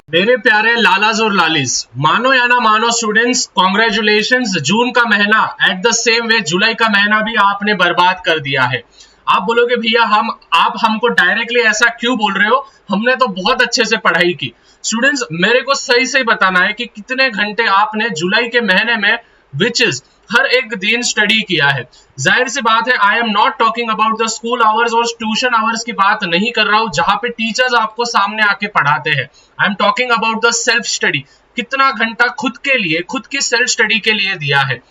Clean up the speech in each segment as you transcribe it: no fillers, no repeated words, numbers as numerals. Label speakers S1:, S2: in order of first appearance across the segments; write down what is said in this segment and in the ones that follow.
S1: मेरे प्यारे लालाज और लालिस, मानो या ना मानो स्टूडेंट्स, कॉन्ग्रेचुलेशंस। जून का महीना एट द सेम वे जुलाई का महीना भी आपने बर्बाद कर दिया है। आप बोलोगे भैया आप हमको डायरेक्टली ऐसा क्यों बोल रहे हो, हमने तो बहुत अच्छे से पढ़ाई की। स्टूडेंट्स, मेरे को सही सही बताना है कि कितने घंटे आपने जुलाई के महीने में विच इज हर एक दिन स्टडी किया है। जाहिर सी बात है, I am not talking about the school hours और ट्यूशन आवर्स की बात नहीं कर रहा हूं जहां पे टीचर्स आपको सामने आके पढ़ाते हैं। I am talking about the self study. कितना घंटा खुद के लिए, खुद की सेल्फ स्टडी के लिए दिया है।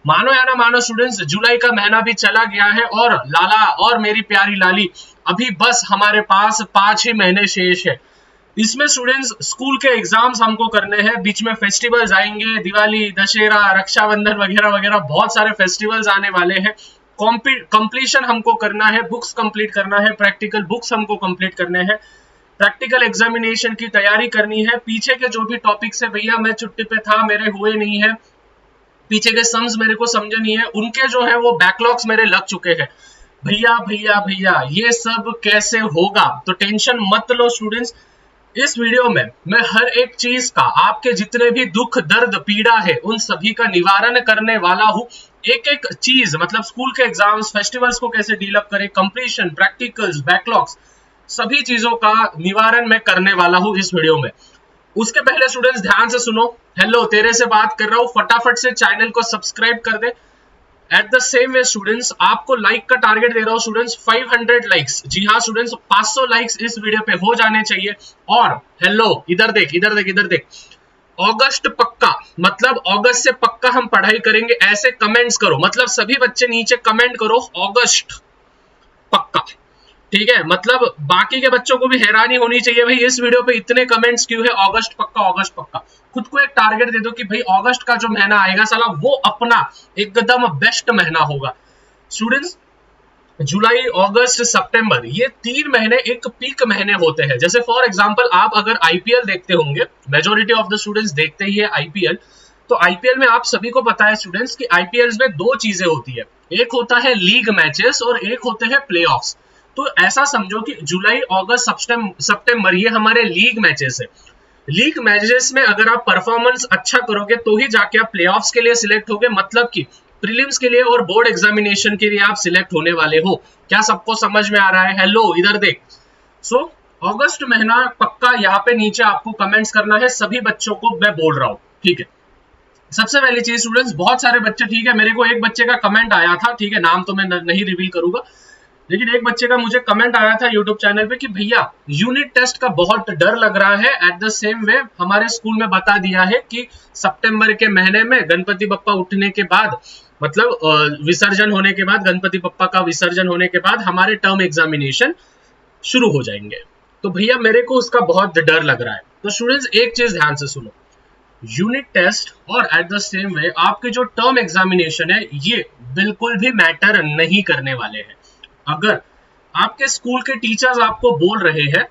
S1: मानो या ना मानो स्टूडेंट्स, जुलाई का महीना भी चला गया है और लाला और मेरी प्यारी लाली, अभी बस हमारे पास 5 ही महीने शेष है। इसमें स्टूडेंट्स स्कूल के एग्जाम्स हमको करने हैं, बीच में फेस्टिवल्स आएंगे, दिवाली, दशहरा, रक्षाबंधन वगैरह वगैरह बहुत सारे फेस्टिवल्स आने वाले हैं। कंप्लीशन हमको करना है, बुक्स कंप्लीट करना है, प्रैक्टिकल बुक्स हमको कंप्लीट करने हैं, प्रैक्टिकल एग्जामिनेशन की तैयारी करनी है। पीछे के जो भी टॉपिक्स है भैया, मैं छुट्टी पे था, मेरे हुए नहीं है, पीछे के सम्स मेरे को समझे नहीं है, उनके जो है वो बैकलॉग्स मेरे लग चुके हैं। भैया भैया भैया ये सब कैसे होगा, तो टेंशन मत लो स्टूडेंट्स। इस वीडियो में मैं हर एक चीज का, आपके जितने भी दुख दर्द पीड़ा है, उन सभी का निवारण करने वाला हूं। एक एक चीज, मतलब स्कूल के एग्जाम्स, फेस्टिवल्स को कैसे डील अप करें, कंप्लीशन, प्रैक्टिकल्स, बैकलॉग्स, सभी चीजों का निवारण मैं करने वाला हूं इस वीडियो में। उसके पहले स्टूडेंट्स ध्यान से सुनो। हेलो, तेरे से बात कर रहा हूं, फटाफट से चैनल को सब्सक्राइब कर दे। At the same way students, आपको लाइक का टारगेट दे रहा हूं स्टूडेंट्स, 500 लाइक्स। जी हाँ स्टूडेंट्स, 500 लाइक्स इस वीडियो पे हो जाने चाहिए। और हेलो, इधर देख इधर देख इधर देख, अगस्त पक्का, मतलब अगस्त से पक्का हम पढ़ाई करेंगे, ऐसे कमेंट्स करो। मतलब सभी बच्चे नीचे कमेंट करो अगस्त पक्का, ठीक है। मतलब बाकी के बच्चों को भी हैरानी होनी चाहिए, भाई इस वीडियो पे इतने कमेंट्स क्यों है, अगस्त पक्का अगस्त पक्का। खुद को एक टारगेट दे दो कि भाई अगस्त का जो महीना आएगा साला वो अपना एकदम बेस्ट महीना होगा। स्टूडेंट्स, जुलाई, अगस्त, सितंबर, ये 3 महीने एक पीक महीने होते हैं। जैसे फॉर एग्जांपल, आप अगर आईपीएल देखते होंगे, मेजॉरिटी ऑफ द स्टूडेंट्स देखते ही है आईपीएल। तो आईपीएल में आप सभी को पता है स्टूडेंट्स कि आईपीएल में 2 चीजें होती है, एक होता है लीग मैचेस और एक होते हैं प्लेऑफ्स। तो ऐसा समझो कि जुलाई, अगस्त, सितंबर ये हमारे लीग मैचेस है। लीग मैचेस में अगर आप परफॉर्मेंस अच्छा करोगे तो ही जाके आप प्लेऑफ्स के लिए सिलेक्ट होगे, मतलब कि प्रीलिम्स के लिए और बोर्ड एग्जामिनेशन के लिए आप सिलेक्ट होने वाले हो। क्या सबको समझ में आ रहा है? हेलो, इधर देख। सो अगस्त महीना पक्का यहाँ पे नीचे आपको कमेंट्स करना है, सभी बच्चों को मैं बोल रहा हूँ, ठीक है। सबसे पहली चीज स्टूडेंट्स, बहुत सारे बच्चे, ठीक है, मेरे को एक बच्चे का कमेंट आया था, ठीक है, नाम तो मैं नहीं रिवील करूंगा, लेकिन एक बच्चे का मुझे कमेंट आया था यूट्यूब चैनल पे कि भैया यूनिट टेस्ट का बहुत डर लग रहा है। एट द सेम वे हमारे स्कूल में बता दिया है कि सितंबर के महीने में गणपति बप्पा उठने के बाद, मतलब विसर्जन होने के बाद, गणपति बप्पा का विसर्जन होने के बाद हमारे टर्म एग्जामिनेशन शुरू हो जाएंगे। तो भैया मेरे को उसका बहुत डर लग रहा है। तो स्टूडेंट्स एक चीज ध्यान से सुनो, यूनिट टेस्ट और एट द सेम वे आपके जो टर्म एग्जामिनेशन है ये बिल्कुल भी मैटर नहीं करने वाले हैं। अगर आपके स्कूल के टीचर्स आपको बोल रहे हैं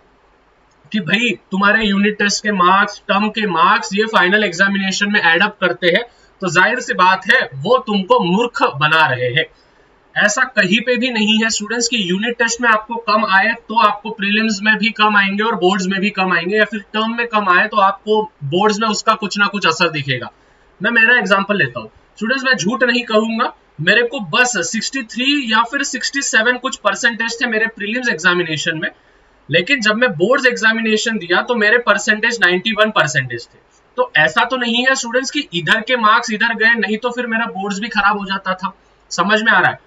S1: कि भाई तुम्हारे यूनिट टेस्ट के मार्क्स, टर्म के मार्क्स ये फाइनल एग्जामिनेशन में एड अप करते हैं, तो जाहिर सी बात है वो तुमको मूर्ख बना रहे हैं। ऐसा कहीं पे भी नहीं है स्टूडेंट्स कि यूनिट टेस्ट में आपको कम आए तो आपको प्रीलिम्स में भी कम आएंगे और बोर्ड्स में भी कम आएंगे, या फिर टर्म में कम आए तो आपको बोर्ड्स में उसका कुछ ना कुछ असर दिखेगा। मैं मेरा एग्जांपल लेता हूँ स्टूडेंट्स, मैं झूठ नहीं कहूंगा, मेरे को बस 63 या फिर 67 कुछ परसेंटेज थे मेरे प्रीलिम्स एग्जामिनेशन में, लेकिन जब मैं बोर्ड्स एग्जामिनेशन दिया तो मेरे परसेंटेज 91 परसेंटेज थे। तो ऐसा तो नहीं है स्टूडेंट्स कि इधर के मार्क्स इधर गए, नहीं तो फिर मेरा बोर्ड्स भी खराब हो जाता था। समझ में आ रहा है?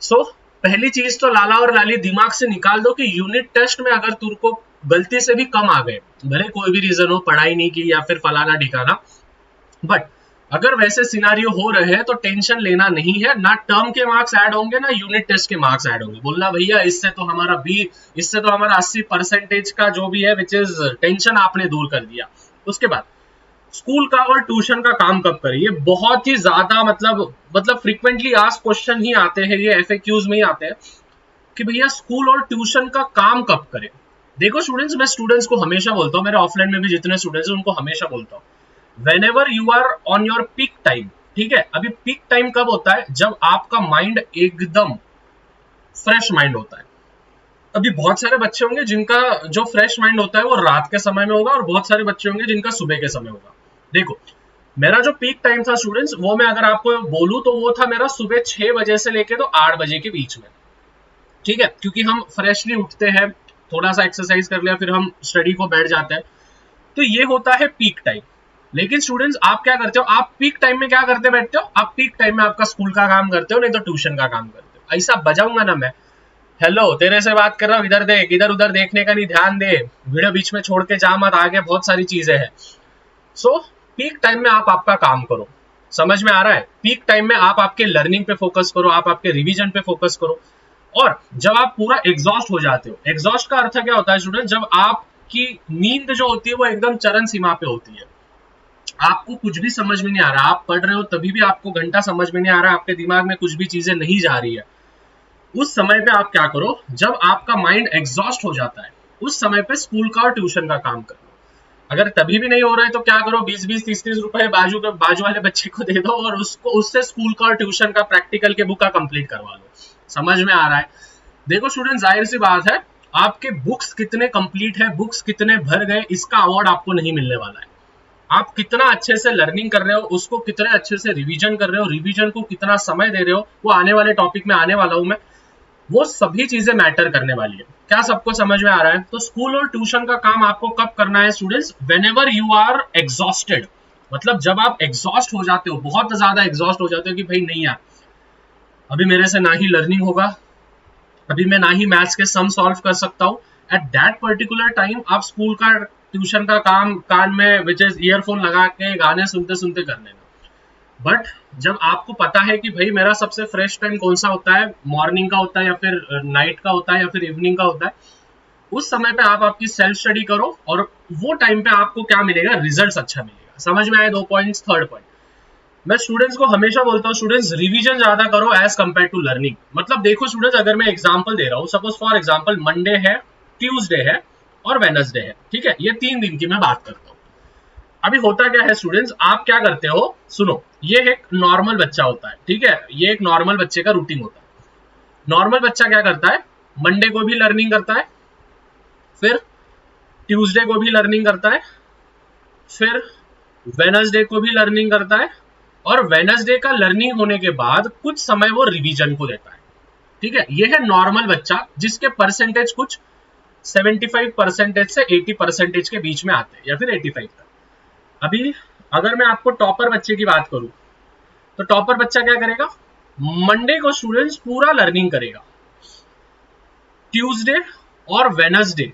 S1: सो पहली चीज तो लाला और लाली दिमाग से निकाल दो कि यूनिट टेस्ट में अगर तुमको गलती से भी कम आ गए, भले कोई भी रीजन हो, पढ़ाई नहीं की या फिर फलाना ढिकाना, बट अगर वैसे सिनारियो हो रहे हैं तो टेंशन लेना नहीं है। ना टर्म के मार्क्स ऐड होंगे ना यूनिट टेस्ट के मार्क्स ऐड होंगे। बोलना भैया इससे तो हमारा 80 परसेंटेज का जो भी है विच इज टेंशन आपने दूर कर दिया। उसके बाद स्कूल का और ट्यूशन का काम कब करें, ये बहुत ही ज्यादा मतलब फ्रीक्वेंटली आस्क्ड क्वेश्चन ही आते हैं, ये एफएक्यूज में ही आते हैं कि भैया स्कूल और ट्यूशन का काम कब करें। देखो स्टूडेंट्स, मैं स्टूडेंट्स को हमेशा बोलता हूँ, मेरे ऑफलाइन में भी जितने स्टूडेंट्स हैं उनको हमेशा बोलता हूँ, whenever you are on your peak time, ठीक है। अभी पीक टाइम कब होता है? जब आपका माइंड एकदम फ्रेश माइंड होता है, अभी बहुत सारे बच्चे होंगे जिनका जो फ्रेश माइंड होता है वो रात के समय में होगा, और बहुत सारे बच्चे होंगे जिनका सुबह के समय होगा। देखो, मेरा जो पीक टाइम था स्टूडेंट्स, वो मैं अगर आपको बोलूं तो वो था मेरा सुबह 6 बजे से लेके तो 8 बजे के बीच में। ठीक है, क्योंकि हम फ्रेशली उठते हैं, थोड़ा सा एक्सरसाइज कर लिया, फिर हम स्टडी को बैठ जाते हैं, तो ये होता है पीक टाइम। लेकिन स्टूडेंट्स आप क्या करते हो, आप पीक टाइम में क्या करते बैठते हो, आप पीक टाइम में आपका स्कूल का काम करते हो, नहीं तो ट्यूशन का काम करते हो। ऐसा बजाऊंगा ना मैं, हेलो तेरे से बात कर रहा हूँ, इधर देख, इधर उधर देखने का नहीं, ध्यान दे, वीडियो बीच में छोड़ के जा मत, आगे बहुत सारी चीजें हैं। सो पीक टाइम में आप आपका काम करो, समझ में आ रहा है? पीक टाइम में आप आपके लर्निंग पे फोकस करो, आप आपके रिवीजन पे फोकस करो। और जब आप पूरा एग्जॉस्ट हो जाते हो, एग्जॉस्ट का अर्थ क्या होता है स्टूडेंट, जब आपकी नींद जो होती है वो एकदम चरम सीमा पे होती है, आपको कुछ भी समझ में नहीं आ रहा, आप पढ़ रहे हो तभी भी आपको घंटा समझ में नहीं आ रहा, आपके दिमाग में कुछ भी चीजें नहीं जा रही है, उस समय पे आप क्या करो, जब आपका माइंड एग्जॉस्ट हो जाता है, उस समय पे स्कूल का और ट्यूशन का काम करो। अगर तभी भी नहीं हो रहा है तो क्या करो, 20-20, 30-30 रुपए बाजू वाले बच्चे को दे दो और उसको उससे स्कूल का और ट्यूशन का प्रैक्टिकल के बुक का कंप्लीट करवा लो। समझ में आ रहा है? देखो स्टूडेंट, जाहिर सी बात है, आपके बुक्स कितने कंप्लीट है, बुक्स कितने भर गए, इसका अवार्ड आपको नहीं मिलने वाला है। आप कितना अच्छे से लर्निंग कर रहे हो, उसको कितने अच्छे से रिवीजन कर रहे हो, रिवीजन को कितना समय दे रहे हो, वो आने वाले टॉपिक में आने वाला हूं मैं, वो सभी चीजें मैटर करने वाली है। क्या सबको समझ में आ रहा है? तो स्कूल और ट्यूशन का काम आपको कब करना है students? Whenever you are exhausted, मतलब जब आप एग्जॉस्ट हो जाते हो, बहुत ज्यादा एग्जॉस्ट हो जाते हो कि भाई नहीं यार, अभी मेरे से ना ही लर्निंग होगा, अभी मैं ना ही मैथ्स के सम सॉल्व कर सकता हूँ, एट दैट पर्टिकुलर टाइम आप स्कूल का ट्यूशन का काम कान में विच इज ईयरफोन लगा के गाने सुनते सुनते कर लेना। बट जब आपको पता है कि भाई मेरा सबसे फ्रेश टाइम कौन सा होता है, मॉर्निंग का होता है या फिर नाइट का होता है या फिर इवनिंग का होता है, उस समय पे आप आपकी सेल्फ स्टडी करो, और वो टाइम पे आपको क्या मिलेगा, रिजल्ट्स अच्छा मिलेगा। समझ में आए? 2 पॉइंट्स। थर्ड पॉइंट, मैं स्टूडेंट्स को हमेशा बोलता हूँ, स्टूडेंट्स रिवीजन ज्यादा करो एज कंपेयर टू लर्निंग। मतलब देखो स्टूडेंट्स, अगर मैं एग्जांपल दे रहा हूँ, सपोज फॉर एग्जांपल मंडे है, ट्यूसडे है और वेडनेसडे है, ठीक है, ये 3 दिन की मैं बात करता हूँ। अभी होता क्या है स्टूडेंट्स, आप क्या करते हो, सुनो, ये एक नॉर्मल बच्चा होता है, ठीक है, ये एक नॉर्मल बच्चे का रूटीन होता है। नॉर्मल बच्चा क्या करता है, मंडे को भी लर्निंग करता है, फिर ट्यूसडे को भी लर्निंग करता है, फिर वेडनेसडे को भी लर्निंग करता है, और वेडनेसडे का लर्निंग होने के बाद कुछ समय वो रिवीजन को देता है। ठीक है, ये है नॉर्मल बच्चा, जिसके परसेंटेज कुछ 75% से 80% के बीच में आते हैं, या फिर 85 तक। अभी अगर मैं आपको टॉपर बच्चे की बात करूं, तो टॉपर बच्चा क्या करेगा, मंडे को स्टूडेंट्स पूरा लर्निंग करेगा, ट्यूसडे और वेडनेसडे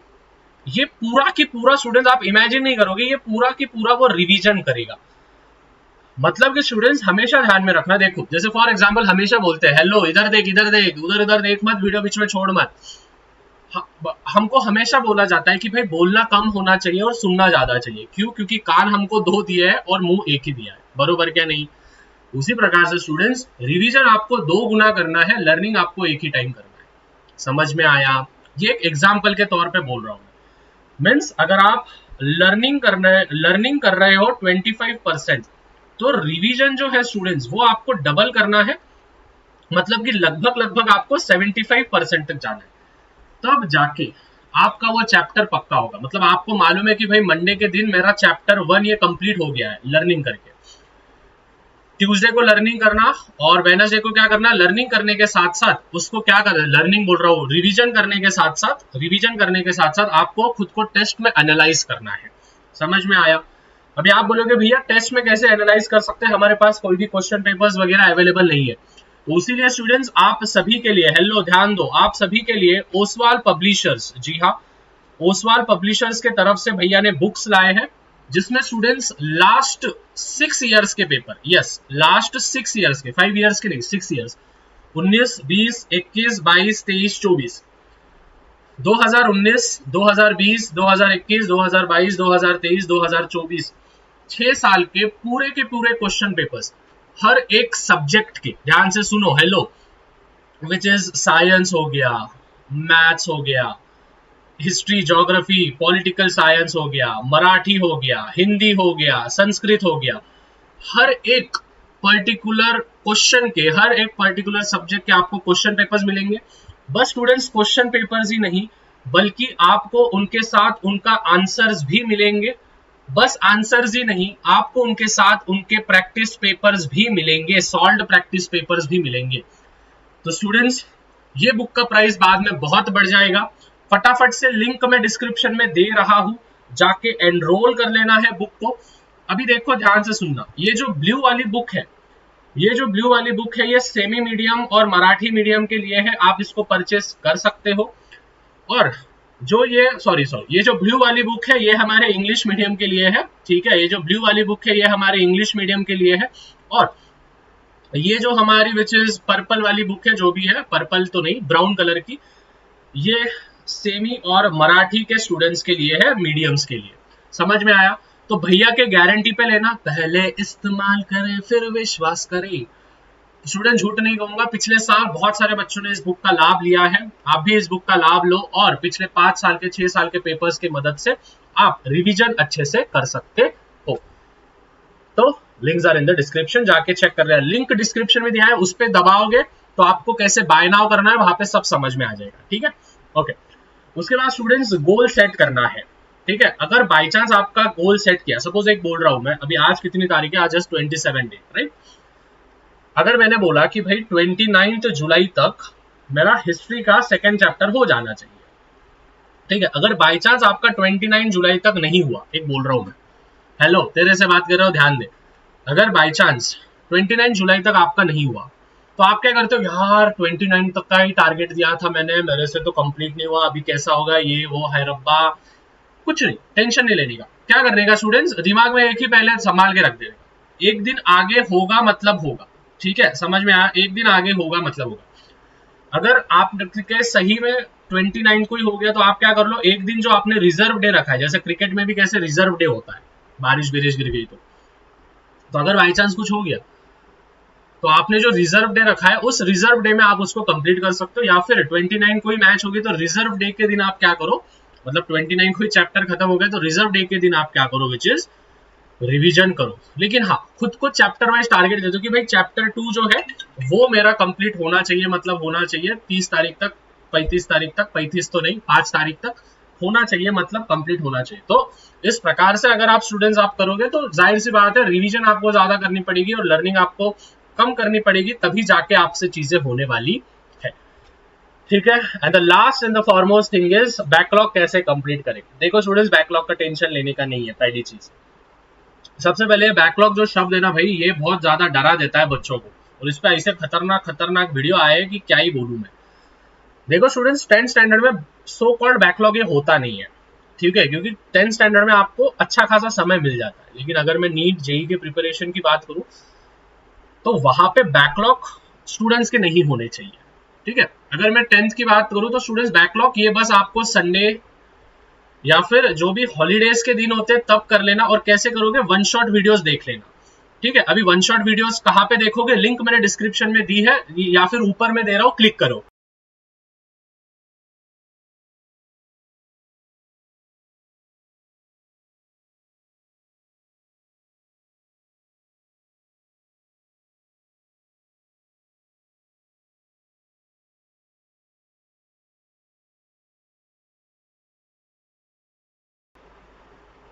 S1: ये पूरा की पूरा स्टूडेंट्स आप इमेजिन नहीं करोगे, ये पूरा की पूरा वो रिवीजन करेगा। मतलब कि स्टूडेंट्स हमेशा ध्यान में रखना, देखो जैसे फॉर एग्जांपल हमेशा बोलते हैं, हेलो इधर देख, इधर देख, उधर उधर देख मत, वीडियो बीच में छोड़ मत। हमको हमेशा बोला जाता है कि भाई बोलना कम होना चाहिए और सुनना ज्यादा चाहिए। क्यों? क्योंकि कान हमको 2 दिए है और मुंह 1 ही दिया है, बरोबर क्या नहीं? उसी प्रकार से स्टूडेंट्स, रिवीजन आपको 2 गुना करना है, लर्निंग आपको 1 ही टाइम करना है। समझ में आया? ये एक एग्जाम्पल के तौर पे बोल रहा हूँ। मीन्स अगर आप लर्निंग कर रहे हो 25%, तो रिवीजन जो है स्टूडेंट्स वो आपको डबल करना है, मतलब कि लगभग लगभग आपको 75% तक जाना है, तब जाके आपका वो चैप्टर पक्का होगा। मतलब आपको मालूम है कि भाई मंडे के दिन मेरा चैप्टर 1 ये कंप्लीट हो गया है लर्निंग करके, ट्यूसडे को लर्निंग करना, और वेडनेसडे को क्या करना, लर्निंग करने के साथ साथ उसको क्या करना, लर्निंग बोल रहा हूँ, रिवीजन करने के साथ साथ आपको खुद को टेस्ट में एनालाइज करना है। समझ में आया? अभी आप बोलोगे भैया टेस्ट में कैसे एनालाइज कर सकते हैं, हमारे पास कोई भी क्वेश्चन पेपर्स वगैरह अवेलेबल नहीं है। तो इसीलिए स्टूडेंट्स आप सभी के लिए, हेलो ध्यान दो, आप सभी के लिए ओसवाल पब्लिशर्स, जी हाँ, ओसवाल पब्लिशर्स के तरफ से भैया ने बुक्स लाए हैं, जिसमें स्टूडेंट्स लास्ट 6 इयर्स के पेपर, यस लास्ट 6 इयर्स के, 5 इयर्स के नहीं, 6 इयर्स, 19, 20, 21, 22, 23, 24, 2019, 2020, 2021, 2022, 2023, 2024, 6 साल के पूरे क्वेश्चन पेपर्स, हर एक सब्जेक्ट के, ध्यान से सुनो, हेलो, विच इज साइंस हो गया, मैथ्स हो गया, हिस्ट्री, ज्योग्राफी, पॉलिटिकल साइंस हो गया, मराठी हो गया, हिंदी हो गया, संस्कृत हो गया, हर एक पर्टिकुलर क्वेश्चन के, हर एक पर्टिकुलर सब्जेक्ट के आपको क्वेश्चन पेपर्स मिलेंगे। बस स्टूडेंट्स क्वेश्चन पेपर्स ही नहीं बल्कि आपको उनके साथ उनका आंसर्स भी मिलेंगे। बस आंसर्स ही नहीं, आपको उनके साथ उनके प्रैक्टिस पेपर्स भी मिलेंगे, सॉल्व्ड प्रैक्टिस पेपर्स भी मिलेंगे। तो स्टूडेंट्स ये बुक का प्राइस बाद में बहुत बढ़ जाएगा। फटाफट से लिंक मैं डिस्क्रिप्शन में दे रहा हूं, जाके एनरोल कर लेना है बुक को। अभी देखो ध्यान से सुनना, ये जो ब्लू वाली बुक है, ये जो ब्लू वाली बुक है ये सेमी मीडियम और मराठी मीडियम के लिए है, आप इसको परचेस कर सकते हो। और जो ये ये जो ब्लू वाली बुक है ये हमारे इंग्लिश मीडियम के लिए है, ठीक है। ये जो ब्लू वाली बुक है ये हमारे इंग्लिश मीडियम के लिए है। और ये जो हमारी विच इज पर्पल वाली बुक है, जो भी है, पर्पल तो नहीं, ब्राउन कलर की, ये सेमी और मराठी के स्टूडेंट्स के लिए है, मीडियम्स के लिए। समझ में आया? तो भैया के गारंटी पे लेना, पहले इस्तेमाल करें फिर विश्वास करें। स्टूडेंट झूठ नहीं कहूंगा, पिछले साल बहुत सारे बच्चों ने इस बुक का लाभ लिया है, आप भी इस बुक का लाभ लो और पिछले 5 साल के 6 साल के पेपर्स की मदद से आप रिवीजन अच्छे से कर सकते हो। तो links are in the description, जाके चेक कर रहे हैं। लिंक डिस्क्रिप्शन में दिया है, उस पर दबाओगे तो आपको कैसे बाय नाउ करना है वहां पे सब समझ में आ जाएगा, ठीक है। ओके, उसके बाद स्टूडेंट्स गोल सेट करना है, ठीक है। अगर बाई चांस आपका गोल सेट किया, सपोज एक बोल रहा हूं मैं, अभी आज कितनी तारीख है, आज जस्ट 27 डे, राइट। अगर मैंने बोला कि भाई 29 जुलाई तक मेरा हिस्ट्री का 2nd चैप्टर हो जाना चाहिए, ठीक है। अगर बाई चांस आपका 29 जुलाई तक नहीं हुआ, एक बोल रहा हूं मैं, हेलो तेरे से बात कर रहा हूं, ध्यान दे, अगर बाई चांस 29 जुलाई तक आपका नहीं हुआ तो आप क्या करते हो, यार 29 तक का ही टारगेट दिया था मैंने, मेरे से तो कंप्लीट नहीं हुआ, अभी कैसा होगा, ये वो है रब्बा। कुछ नहीं, टेंशन नहीं लेने का। क्या करने का स्टूडेंट्स, दिमाग में एक ही पहले संभाल के रख देने का, एक दिन आगे होगा मतलब होगा, ठीक है। समझ में आया? एक दिन आगे होगा मतलब होगा। अगर आप के सही में 29 को ही हो गया तो आप क्या कर लो, एक दिन जो आपने रिजर्व डे रखा है, जैसे क्रिकेट में भी कैसे रिजर्व डे होता है, बारिश बिरिश गिर गई तो अगर बाई चांस कुछ हो गया तो आपने जो रिजर्व डे रखा है उस रिजर्व डे में आप उसको कंप्लीट कर सकते हो। या फिर 29 को ही मैच होगी तो रिजर्व डे के दिन आप क्या करो, मतलब 29 को ही चैप्टर खत्म हो गया तो रिजर्व डे के दिन आप क्या करो, विच इज रिवीजन करो। लेकिन हाँ, खुद को चैप्टर वाइज टारगेट दे दो कि भाई चैप्टर 2 जो है वो मेरा कंप्लीट होना चाहिए, मतलब होना चाहिए 30 तारीख तक, 35 तारीख तक, 35 तो नहीं, 5 तारीख तक होना चाहिए, मतलब कंप्लीट होना चाहिए। तो इस प्रकार से अगर आप स्टूडेंट्स आप करोगे तो जाहिर सी बात है रिवीजन आपको ज्यादा करनी पड़ेगी और लर्निंग आपको कम करनी पड़ेगी, तभी जाके आपसे चीजें होने वाली है, ठीक है। And the last and the foremost thing is backlog कैसे कंप्लीट करेंगे। देखो स्टूडेंट्स, बैकलॉग का टेंशन लेने का नहीं है। पहली चीज, सबसे पहले बैकलॉग जो शब्द है ना भाई, ये बहुत ज्यादा डरा देता है बच्चों को, और इस पे ऐसे खतरनाक वीडियो आए कि क्या ही बोलूं मैं। देखो स्टूडेंट्स, 10th स्टैंडर्ड में सो कॉल्ड बैकलॉग ये होता नहीं है, ठीक है, क्योंकि 10th स्टैंडर्ड में आपको अच्छा खासा समय मिल जाता है। लेकिन अगर मैं नीट जेई के प्रिपरेशन की बात करूं तो वहां पे बैकलॉग स्टूडेंट्स के नहीं होने चाहिए, ठीक है। अगर मैं 10th की बात करूं तो स्टूडेंट्स बैकलॉग ये बस आपको संडे या फिर जो भी हॉलीडेज के दिन होते हैं तब कर लेना। और कैसे करोगे, 1 शॉट वीडियोस देख लेना, ठीक है। अभी 1 शॉट वीडियोस कहाँ पे देखोगे, लिंक मैंने डिस्क्रिप्शन में दी है या फिर ऊपर में दे रहा हूं, क्लिक करो।